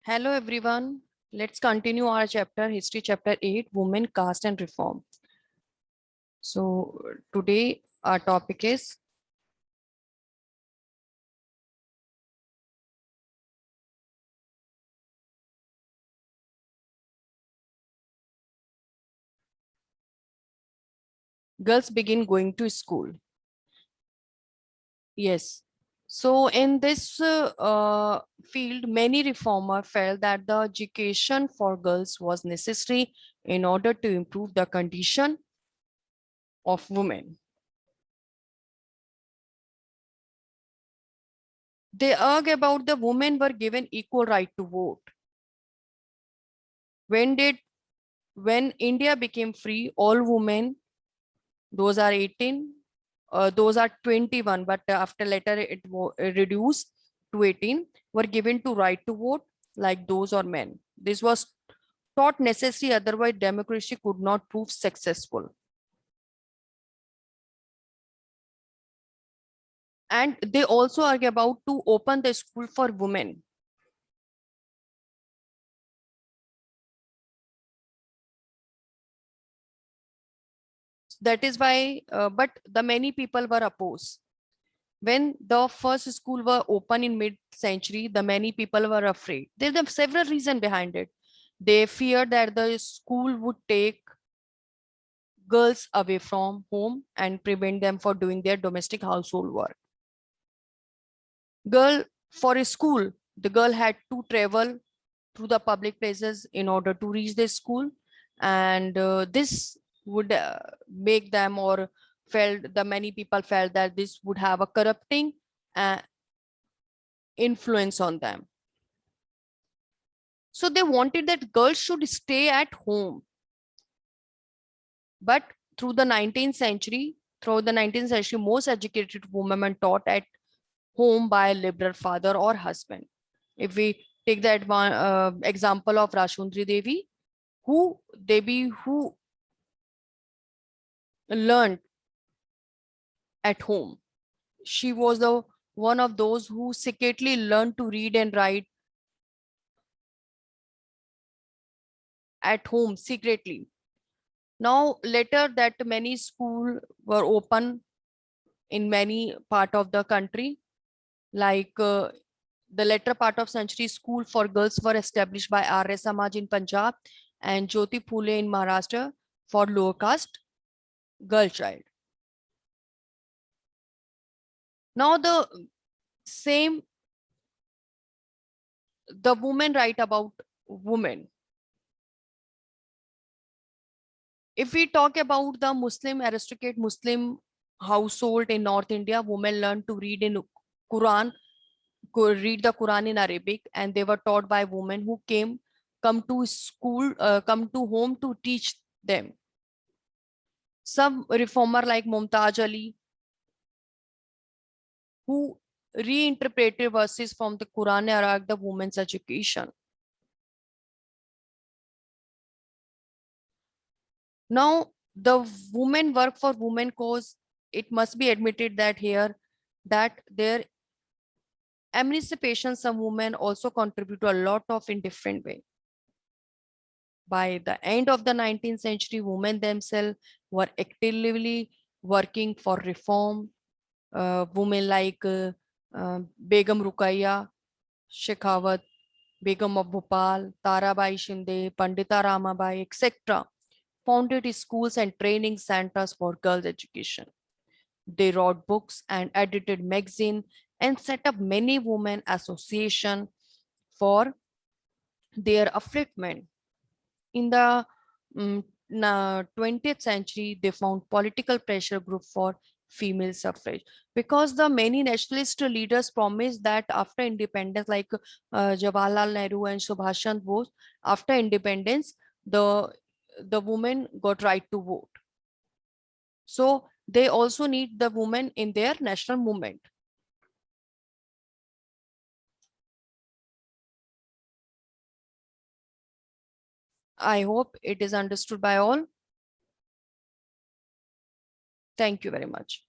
Hello everyone. Let's continue our chapter, History Chapter 8, Women, Caste and Reform. So today our topic is girls begin going to school. Yes. So in this field, many reformers felt that the education for girls was necessary in order to improve the condition of women. They argue about the women were given equal right to vote. When India became free, all women, those are 18, those are 21, but after later it reduced to 18, were given to right to vote like those or men. This was thought necessary, otherwise democracy could not prove successful. And they also argue about to open the school for women. That is why, but the many people were opposed. When the first school were open in mid-century, the many people were afraid. There are several reasons behind it. They feared that the school would take girls away from home and prevent them from doing their domestic household work. Girl, for a school, the girl had to travel through the public places in order to reach the school, and this would make them or felt the many people felt that this would have a corrupting uh, influence on them. So they wanted that girls should stay at home. But through the 19th century, most educated women were taught at home by a liberal father or husband. If we take that one example of Rashundri Devi, who learned at home. She was the one of those who secretly learned to read and write at home secretly. Now later that many schools were open in many part of the country, like the later part of century, school for girls were established by Arya Samaj in Punjab and Jyoti Phule in Maharashtra for lower caste girl child. Now same the women write about women. If we talk about the Muslim aristocrat Muslim household in North India, women learned to read in Quran, read the Quran in Arabic, and they were taught by women who come to school, come to home to teach them. Some reformer like Mumtaz Ali, who reinterpreted verses from the Quran and argued the women's education. Now, the women work for women cause, it must be admitted that here that their emancipation, some women also contribute to a lot of in different way. By the end of the 19th century, women themselves were actively working for reform. Women like Begum Rukaiya Shekhawat, Begum of Bhopal, Tarabai Shinde, Pandita Ramabai, etc. founded schools and training centers for girls' education. They wrote books and edited magazines and set up many women associations for their upliftment. In the 20th century, they found political pressure group for female suffrage because the many nationalist leaders promised that after independence, like Jawaharlal Nehru and Subhash Chandra Bose, after independence, the women got right to vote. So they also need the women in their national movement. I hope it is understood by all. Thank you very much.